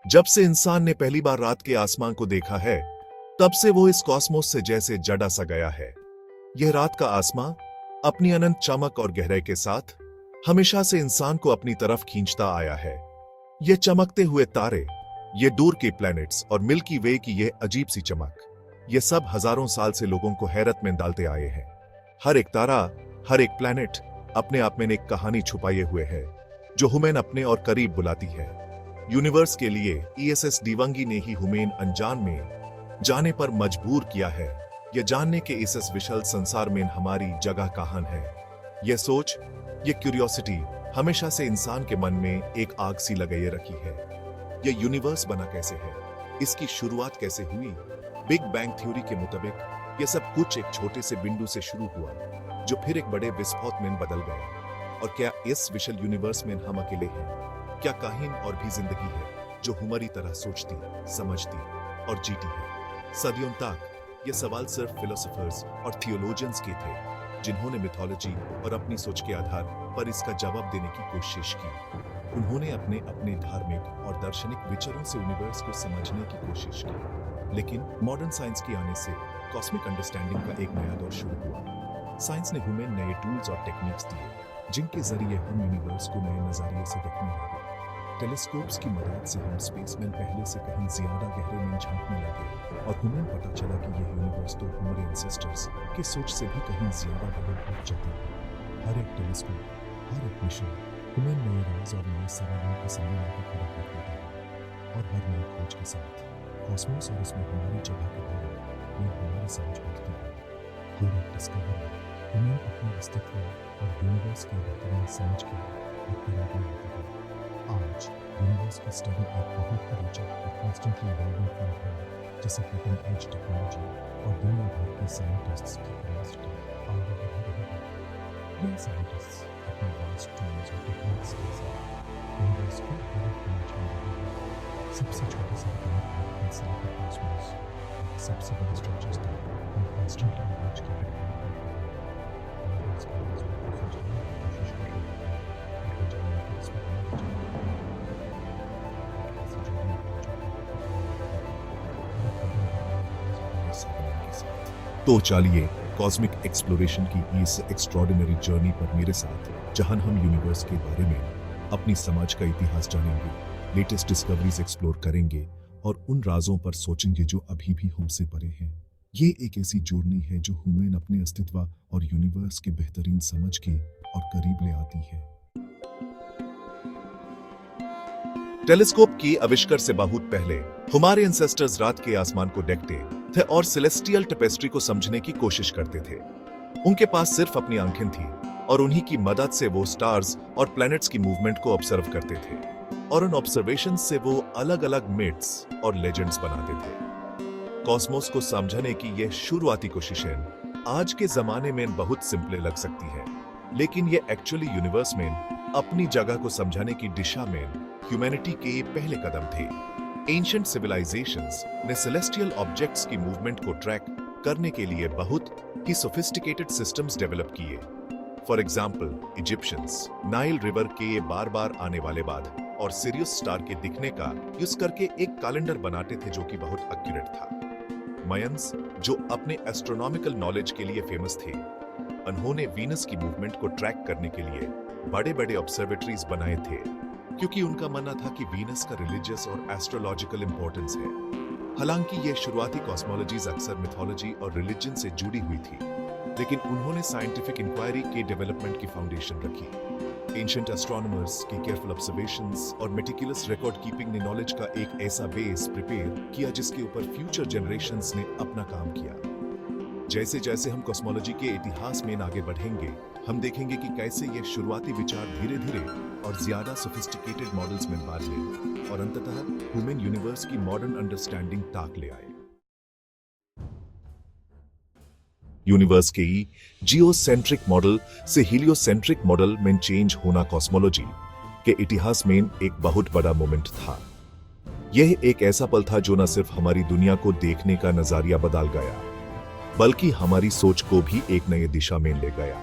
जब से इंसान ने पहली बार रात के आसमान को देखा है, तब से वो इस कॉस्मोस से जैसे जड़ा सा गया है। यह रात का आसमां अपनी अनंत चमक और गहराई के साथ हमेशा से इंसान को अपनी तरफ खींचता आया है। ये चमकते हुए तारे, ये दूर के प्लैनेट्स और मिल्की वे की यह अजीब सी चमक, ये सब हजारों साल से लोगों को हैरत में डालते आए हैं। हर एक तारा, हर एक प्लैनेट अपने आप में एक कहानी छुपाए हुए है, जो हुमेन अपने और करीब बुलाती है। यूनिवर्स के लिए ईएसएस डिवंगी ने ही हुमेन अनजान में जाने पर मजबूर किया है, यह जानने के इस विशाल संसार में हमारी जगह कहां है। यह सोच, यह क्यूरियोसिटी हमेशा से इंसान के मन में एक आग सी लगाए रखी है। यह यूनिवर्स बना कैसे है, इसकी शुरुआत कैसे हुई। बिग बैंग थ्योरी के मुताबिक यह सब कुछ एक छोटे से बिंदु से शुरू हुआ, जो फिर एक बड़े विस्फोट में बदल गया। और क्या इस विशाल यूनिवर्स में हम अकेले हैं? क्या कहीं और भी जिंदगी है जो हमारी तरह सोचती, समझती और जीती है? सदियों तक ये सवाल सिर्फ फिलोसोफर्स और थियोलॉजियंस के थे, जिन्होंने मिथोलॉजी और अपनी सोच के आधार पर इसका जवाब देने की कोशिश की। उन्होंने अपने अपने धार्मिक और दार्शनिक विचारों से यूनिवर्स को समझने की कोशिश की। लेकिन मॉडर्न साइंस के आने से कॉस्मिक अंडरस्टैंडिंग का एक नया दौर शुरू हुआ। साइंस ने हमें नए टूल्स और टेक्निक्स दिए, जिनके जरिए हम यूनिवर्स को नए नजरिए से देखने लगे। टेलीस्कोप्स की मदद से हम स्पेस में पहले से कहीं ज्यादा गहरे में झांकने लगे, और हमें पता चला कि यह यूनिवर्स तो हमारे एंसेस्टर्स की सोच से भी कहीं ज्यादा बड़ा हो जाता है। हर एक टेलीस्कोप, हर एक मिशन हमें नए राज और नए सवालों के सामने लाकर खड़ा कर देता है। और हर नई खोज के साथ कॉस्मोस और उसमें हमारी जगह के बारे में हमारी समझ बढ़ती है। हर एक डिस्कवरी हमें अपने अस्तित्व और यूनिवर्स के बेहतरीन समझ के एक करीब लाती है। आज यूनिवर्स की स्टडी एक बहुत ही रोचक और कॉन्स्टेंटली इवॉल्विंग फील्ड है, जिसे कटिंग एज टेक्नोलॉजी और दुनिया भर के साइंटिस्ट्स की क्यूरियोसिटी आगे बढ़ा रही है। ये साइंटिस्ट्स अपने वास्ट टूल्स और टेक्निक्स के साथ यूनिवर्स को बड़ा करना चाह रहे हैं। सबसे छोटे से इंसान के कॉस्मोस, सबसे बड़े स्ट्रक्चर्स तक हम कॉन्स्टेंटली खोज के यूनिवर्स के राज़ों को समझने की कोशिश कर रहे हैं, और वो जानने की इसमें हमारी जगह तो चलिए कॉस्मिक एक्सप्लोरेशन की इस एक्स्ट्रॉर्डिनरी जर्नी पर मेरे साथ, जहां हम यूनिवर्स के बारे में अपनी समझ का इतिहास जानेंगे, लेटेस्ट डिस्कवरीज एक्सप्लोर करेंगे और उन राजों पर सोचेंगे जो अभी भी हमसे परे हैं। ये एक ऐसी जर्नी है जो हमें अपने अस्तित्व और यूनिवर्स के बेहतरीन समझ के और करीब ले आती है। टेलीस्कोप की आविष्कार से बहुत पहले हमारे एंसेस्टर्स रात के आसमान को देखते थे और सेलेस्टियल टेपेस्ट्री को समझने की कोशिश करते थे। उनके पास सिर्फ अपनी आंखें थी, और उन्हीं की मदद से वो स्टार्स और प्लैनेट्स की मूवमेंट को ऑब्जर्व करते थे, और उन ऑब्जर्वेशन से वो अलग अलग मिथ्स और लेजेंड्स बनाते थे। कॉस्मोस को समझने की ये शुरुआती कोशिशें आज के जमाने में बहुत सिंपल लग सकती है, लेकिन ये एक्चुअली यूनिवर्स में अपनी जगह को समझने की दिशा में ह्यूमैनिटी के पहले कदम थे। एंशिएंट सिविलाइजेशंस ने सेलेस्टियल ऑब्जेक्ट्स की मूवमेंट को ट्रैक करने के लिए बहुत ही सोफिस्टिकेटेड सिस्टम्स डेवलप किए। For example, Egyptians Nile river के बार बार आने वाले बाद और सिरियस स्टार के दिखने का यूज करके एक कैलेंडर बनाते थे, जो कि बहुत एक्यूरेट था। मायंस, जो अपने एस्ट्रोनॉमिकल नॉलेज के लिए फेमस थे, उन्होंने वीनस की मूवमेंट को ट्रैक करने के लिए बड़े बड़े ऑब्जर्वेटरीज बनाए थे, क्योंकि उनका मानना था कि वीनस का रिलीजियस और एस्ट्रोलॉजिकल इंपॉर्टेंस है। हालांकि ये शुरुआती कॉस्मोलॉजीज अक्सर मिथोलॉजी और रिलीजन से जुड़ी हुई थी, लेकिन उन्होंने साइंटिफिक इंक्वायरी के डेवलपमेंट की फाउंडेशन रखी। एंशिएंट एस्ट्रोनॉमर्स की केयरफुल ऑब्जर्वेशंस और मेटिकुलस रिकॉर्ड कीपिंग ने नॉलेज का एक ऐसा बेस प्रिपेयर किया, जिसके ऊपर फ्यूचर जनरेशंस ने अपना काम किया। जैसे जैसे हम कॉस्मोलॉजी के इतिहास में आगे बढ़ेंगे, हम देखेंगे कि कैसे ये शुरुआती विचार धीरे धीरे और ज्यादा सोफिस्टिकेटेड मॉडल्स में बदले और अंततः ह्यूमन यूनिवर्स की मॉडर्न अंडरस्टैंडिंग तक ले आए। यूनिवर्स के जियोसेंट्रिक मॉडल से हीलियोसेंट्रिक मॉडल में चेंज होना कॉस्मोलॉजी के इतिहास में एक बहुत बड़ा मोमेंट था। यह एक ऐसा पल था जो न सिर्फ हमारी दुनिया को देखने का नजरिया बदल गया, बल्कि हमारी सोच को भी एक नई दिशा में ले गया।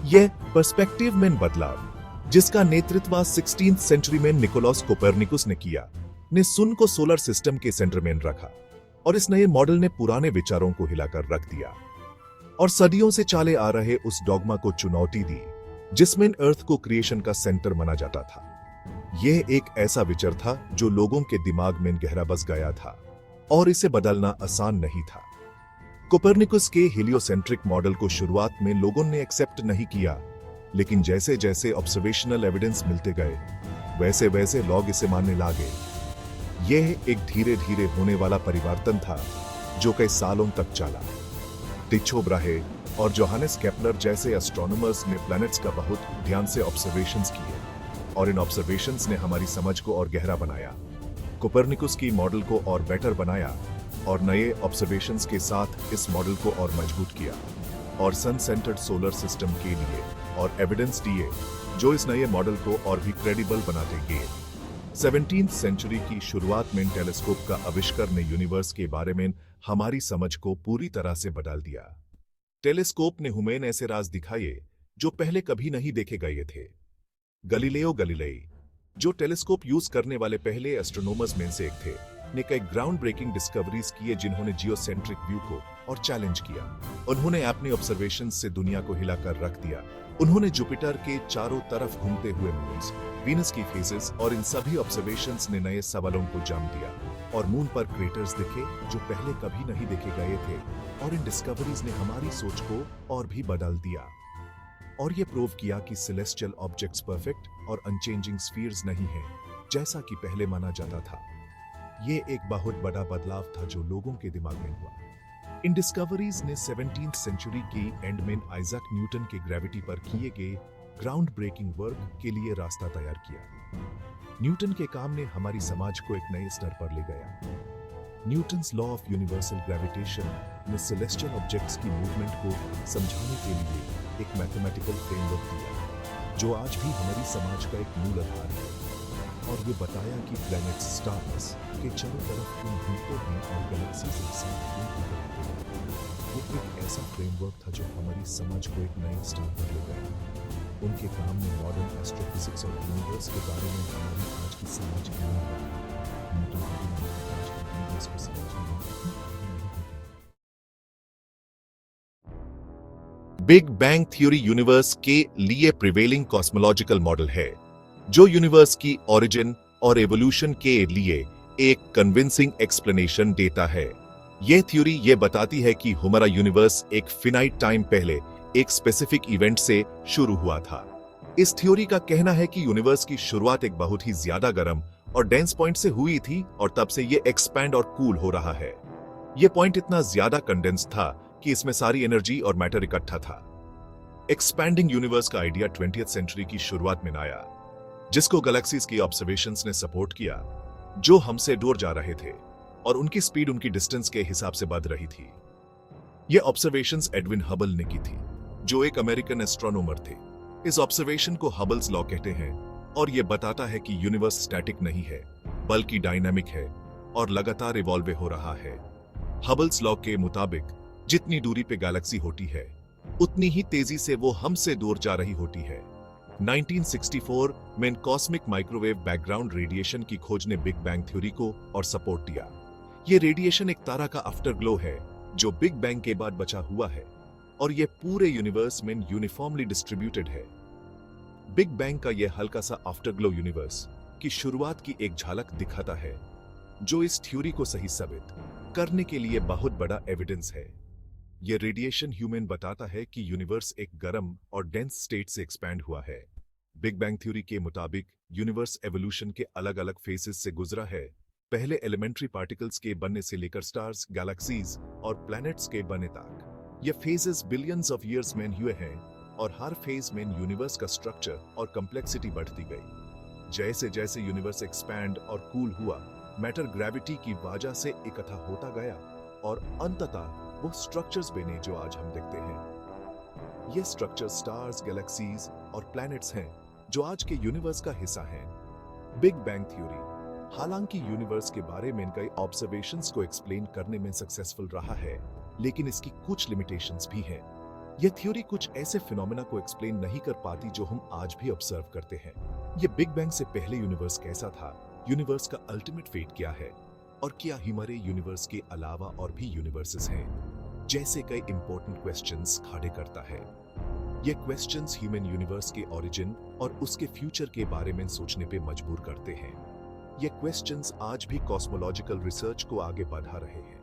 यह पर्सपेक्टिव में बदलाव, जिसका नेतृत्व 16th सेंचुरी में निकोलस कोपरनिकस ने किया, ने सुन को सोलर सिस्टम के सेंटर में रखा और इस नए मॉडल ने पुराने विचारों को हिलाकर रख दिया और सदियों से चले आ रहे उस डॉगमा को चुनौती दी जिसमें अर्थ को क्रिएशन का सेंटर माना जाता था। यह एक ऐसा विचार था जो लोगों के दिमाग में गहरा बस गया था और इसे बदलना आसान नहीं था। कोपरनिकस के हेलियोसेंट्रिक मॉडल को शुरुआत में लोगों ने एक्सेप्ट नहीं किया, लेकिन जैसे जैसे ऑब्जर्वेशनल एविडेंस मिलते गए वैसे वैसे लोग इसे मानने लगे। यह एक धीरे धीरे होने वाला परिवर्तन था जो कई सालों तक चला। टिचो ब्राहे और जोहानेस केपलर जैसे एस्ट्रोनॉमर्स ने प्लैनेट्स का बहुत ध्यान से ऑब्जर्वेशंस किए और इन ऑब्जर्वेशंस ने हमारी समझ को और गहरा बनाया, कोपरनिकस की मॉडल को और बेटर बनाया और नए ऑब्जर्वेशंस के साथ इस मॉडल को और मजबूत किया और सन सेंटर्ड सोलर सिस्टम के लिए और एविडेंस दिए जो इस नए मॉडल को और भी क्रेडिबल बनाते गए। 17वीं सेंचुरी की शुरुआत में टेलीस्कोप का आविष्कार ने यूनिवर्स के बारे में हमारी समझ को पूरी तरह से बदल दिया। टेलीस्कोप ने हमें ऐसे राज दिखाए जो पहले कभी नहीं देखे गए थे। गैलीलियो गैलीलाई, जो टेलीस्कोप यूज करने वाले पहले एस्ट्रोनॉमर्स में से एक थे, ने कई ग्राउंड ब्रेकिंग डिस्कवरीज किए जिन्होंने जियोसेंट्रिक व्यू को और चैलेंज किया। उन्होंने अपने ऑब्जर्वेशन से दुनिया को हिलाकर रख दिया। उन्होंने जुपिटर के चारों तरफ घूमते हुए मून्स, वीनस की फेजेस और इन सभी ऑब्जर्वेशंस ने नए सवालों को जन्म दिया और मून पर क्रेटर्स दिखे जो पहले कभी नहीं देखे गए थे और इन डिस्कवरीज ने हमारी सोच को और भी बदल दिया और ये प्रूव किया कि सेलेस्टियल ऑब्जेक्ट्स परफेक्ट और अनचेंजिंग स्फीयर्स नहीं हैं जैसा कि पहले माना जाता था। ये एक बहुत बड़ा बदलाव था जो लोगों के दिमाग में हुआ। इन डिस्कवरीज ने 17वीं सेंचुरी की एंड में आइजैक न्यूटन के ग्रेविटी पर किए गए ग्राउंड ब्रेकिंग वर्क के लिए रास्ता तैयार किया। न्यूटन के काम ने हमारी समाज को एक नए स्तर पर ले गया। Newton's law of universal gravitation ने सेलेस्टियल ऑब्जेक्ट्स की मूवमेंट को समझाने के लिए एक मैथमेटिकल फ्रेमवर्क दिया जो आज भी हमारी समाज का एक मूल आधार है और ये बताया कि प्लैनेट्स स्टार्स के चारों तरफ क्यों घूमते हैं और गैलेक्सीज एक साथ क्यों गुजरते हैं। ये एक ऐसा फ्रेमवर्क था जो हमारी समझ को एक नए स्तर पर ले गया। उनके काम ने मॉडर्न एस्ट्रोफिजिक्स और यूनिवर्स के बारे में हमारी आज की समझ की नींव रखी। न्यूटन की दुनिया आज के यूनिवर्स को समझने में इतनी आसान नहीं होती। बिग बैंग थ्योरी यूनिवर्स के लिए प्रिवेलिंग कॉस्मोलॉजिकल मॉडल है जो यूनिवर्स की ओरिजिन और एवोल्यूशन के लिए एक कन्विंसिंग एक्सप्लेनेशन देता है। यह थ्योरी यह बताती है कि हमारा यूनिवर्स एक फिनाइट टाइम पहले एक स्पेसिफिक इवेंट से शुरू हुआ था। इस थ्योरी का कहना है कि यूनिवर्स की शुरुआत एक बहुत ही ज्यादा गर्म और डेंस पॉइंट से हुई थी और तब से यह एक्सपैंड और कूल हो रहा है। यह पॉइंट इतना ज्यादा कंडेंस था कि इसमें सारी एनर्जी और मैटर इकट्ठा था। एक्सपैंडिंग यूनिवर्स का आइडिया 20वीं सेंचुरी की शुरुआत में आया जिसको गैलेक्सीज की ऑब्जर्वेशंस ने सपोर्ट किया जो हमसे दूर जा रहे थे और उनकी स्पीड उनकी डिस्टेंस के हिसाब से बढ़ रही थी। ये ऑब्जर्वेशंस एडविन हबल ने की थी जो एक अमेरिकन एस्ट्रोनॉमर थे। इस ऑब्जर्वेशन को हबल्स लॉ कहते हैं और यह बताता है कि यूनिवर्स स्टैटिक नहीं है बल्कि डायनामिक है और लगातार इवॉल्व हो रहा है। हबल्स लॉ के मुताबिक जितनी दूरी पे गैलेक्सी होती है उतनी ही तेजी से वो हमसे दूर जा रही होती है। 1964 में कॉस्मिक माइक्रोवेव बैकग्राउंड रेडिएशन की खोज ने बिग बैंग थ्योरी को और सपोर्ट दिया। ये रेडिएशन एक तारा का आफ्टरग्लो है जो बिग बैंग के बाद बचा हुआ है और ये पूरे यूनिवर्स में यूनिफॉर्मली डिस्ट्रीब्यूटेड है। बिग बैंग का यह हल्का सा आफ्टरग्लो यूनिवर्स की शुरुआत की एक झलक दिखाता है जो इस थ्योरी को सही साबित करने के लिए बहुत बड़ा एविडेंस है। यह रेडिएशन ह्यूमन बताता है कि यूनिवर्स एक गर्म और डेंस स्टेट से एक्सपैंड हुआ है। बिग बैंग थ्योरी के मुताबिक यूनिवर्स एवोल्यूशन के अलग अलग फेजेस से गुजरा है। पहले एलिमेंट्री पार्टिकल्स के बनने से लेकर स्टार्स, गैलेक्सीज और प्लैनेट्स के बने तक। ये फेजेस बिलियंस ऑफ ईयर्स में हुए हैं और हर फेज में यूनिवर्स का स्ट्रक्चर और कॉम्प्लेक्सिटी बढ़ती गई। जैसे जैसे यूनिवर्स एक्सपैंड और कूल हुआ, मैटर ग्रेविटी की वजह से इकट्ठा होता गया और अंततः वो स्ट्रक्चर्स बने जो आज हम देखते हैं। ये स्ट्रक्चर स्टार्स, गैलेक्सीज और प्लैनेट्स हैं जो आज के यूनिवर्स का हिस्सा हैं। बिग बैंग थ्योरी हालांकि यूनिवर्स के बारे में कई ऑब्जर्वेशंस को एक्सप्लेन करने में सक्सेसफुल रहा है, लेकिन इसकी कुछ लिमिटेशंस भी हैं। यह थ्योरी कुछ ऐसे फिनोमेना को एक्सप्लेन नहीं कर पाती जो हम आज भी ऑब्जर्व करते हैं। यह बिग बैंग से पहले यूनिवर्स कैसा था यूनिवर्स का अल्टीमेट फेट क्या है और क्या हमारे यूनिवर्स के अलावा और भी यूनिवर्सेस हैं, जैसे कई इंपॉर्टेंट क्वेश्चंस खड़े करता है। ये क्वेश्चंस ह्यूमन यूनिवर्स के ओरिजिन और उसके फ्यूचर के बारे में सोचने पे मजबूर करते हैं। ये क्वेश्चंस आज भी कॉस्मोलॉजिकल रिसर्च को आगे बढ़ा रहे हैं,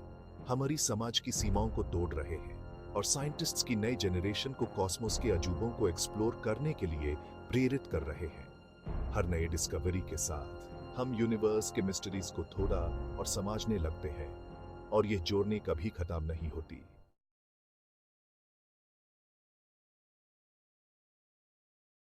हमारी समाज की सीमाओं को तोड़ रहे हैं और साइंटिस्ट्स की नई जनरेशन को कॉस्मोस के अजूबों को एक्सप्लोर करने के लिए प्रेरित कर रहे हैं। हर नए डिस्कवरी के साथ हम यूनिवर्स के मिस्ट्रीज को थोड़ा और समझने लगते हैं और ये जोड़ने कभी खत्म नहीं होती।